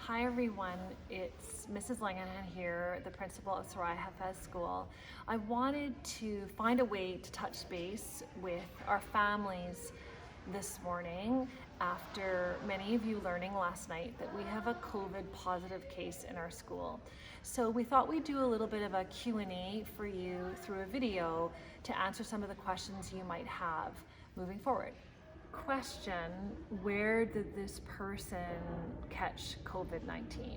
Hi everyone, it's Mrs. Langenhahn here, the principal of Soraya School. I wanted to find a way to touch base with our families this morning after many of you learning last night that we have a COVID positive case in our school. So we thought we'd do a little bit of a Q&A for you through a video to answer some of the questions you might have moving forward. Question, where did this person catch COVID-19?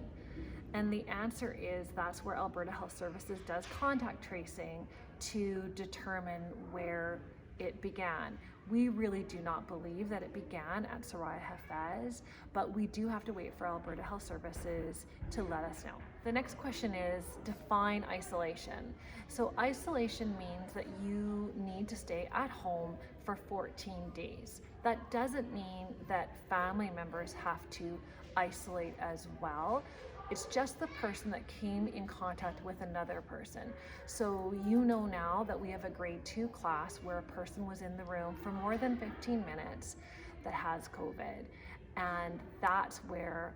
And the answer is that's where Alberta Health Services does contact tracing to determine where it began. We really do not believe that it began at Soraya Hafez, but we do have to wait for Alberta Health Services to let us know. The next question is define isolation. So isolation means that you need to stay at home for 14 days. That doesn't mean that family members have to isolate as well. It's just the person that came in contact with another person. So you know now that we have a grade 2 class where a person was in the room for more than 15 minutes that has COVID. And that's where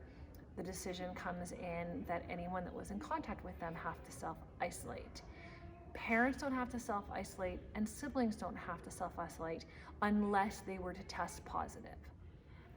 the decision comes in that anyone that was in contact with them have to self-isolate. Parents don't have to self-isolate and siblings don't have to self-isolate unless they were to test positive.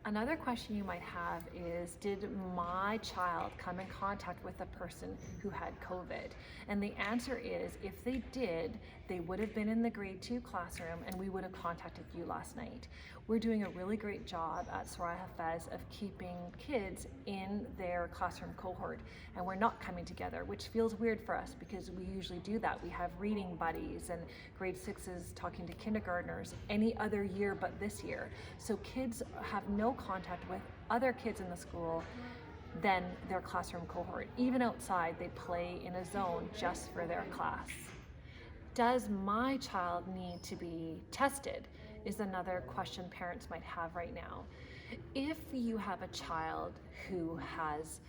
Another question you might have is, did my child come in contact with a person who had COVID? And the answer is, if they did, they would have been in the grade 2 classroom and we would have contacted you last night. We're doing a really great job at Soraya Hafez of keeping kids in their classroom cohort, and we're not coming together, which feels weird for us because we usually do that. We have reading buddies and grade 6s talking to kindergartners any other year but this year. So kids have no contact with other kids in the school than their classroom cohort. Even outside, they play in a zone just for their class. Does my child need to be tested? Is another question parents might have right now. If you have a child who has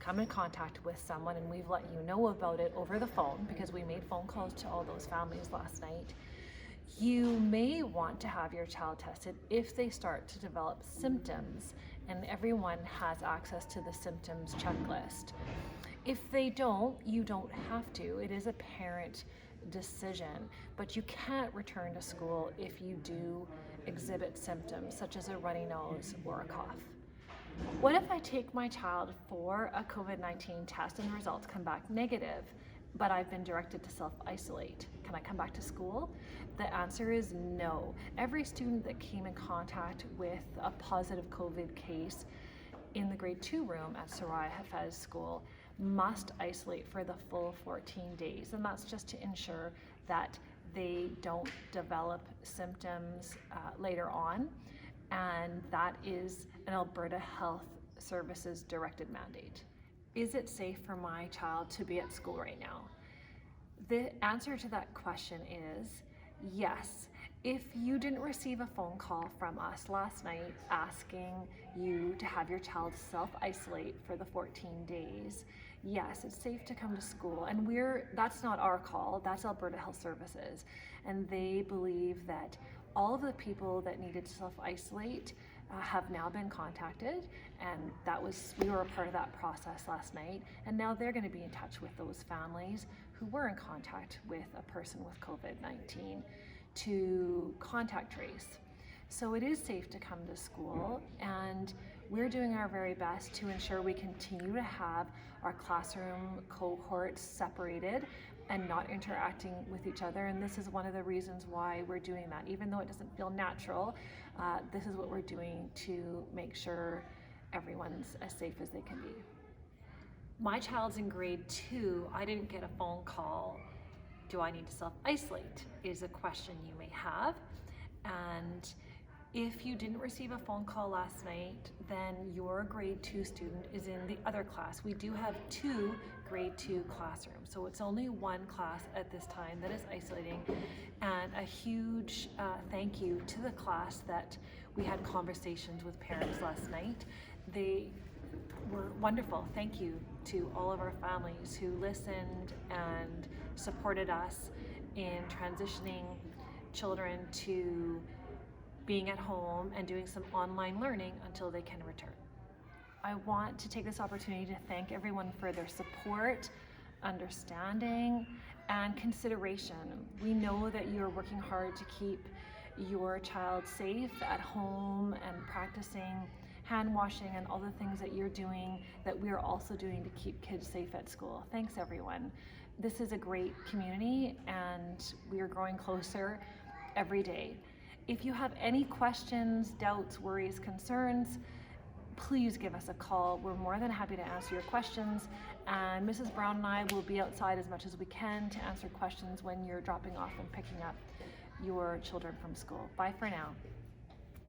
come in contact with someone and we've let you know about it over the phone because we made phone calls to all those families last night, you may want to have your child tested if they start to develop symptoms, and everyone has access to the symptoms checklist. If they don't, you don't have to. It is a parent decision, but you can't return to school if you do exhibit symptoms such as a runny nose or a cough. What if I take my child for a COVID-19 test and the results come back negative, but I've been directed to self-isolate? Can I come back to school? The answer is no. Every student that came in contact with a positive COVID case in the grade 2 room at Soraya Hafez School must isolate for the full 14 days, and that's just to ensure that they don't develop symptoms later on, and that is an Alberta Health Services directed mandate. Is it safe for my child to be at school right now? The answer to that question is yes. If you didn't receive a phone call from us last night asking you to have your child self-isolate for the 14 days, yes, it's safe to come to school. And that's not our call, that's Alberta Health Services. And they believe that all of the people that needed to self-isolate have now been contacted, and we were a part of that process last night, and now they're going to be in touch with those families who were in contact with a person with COVID-19 to contact trace. So it is safe to come to school, and we're doing our very best to ensure we continue to have our classroom cohorts separated and not interacting with each other. And this is one of the reasons why we're doing that. Even though it doesn't feel natural, this is what we're doing to make sure everyone's as safe as they can be. My child's in grade 2. I didn't get a phone call. Do I need to self-isolate? Is a question you may have. And if you didn't receive a phone call last night, then your grade 2 student is in the other class. We do have 2 grade 2 classrooms, so it's only one class at this time that is isolating. And a huge thank you to the class that we had conversations with parents last night. They were wonderful. Thank you to all of our families who listened and supported us in transitioning children to being at home and doing some online learning until they can return. I want to take this opportunity to thank everyone for their support, understanding, and consideration. We know that you're working hard to keep your child safe at home and practicing hand washing and all the things that you're doing that we're also doing to keep kids safe at school. Thanks everyone. This is a great community and we are growing closer every day. If you have any questions, doubts, worries, concerns, please give us a call. We're more than happy to answer your questions, and Mrs. Brown and I will be outside as much as we can to answer questions when you're dropping off and picking up your children from school. Bye for now.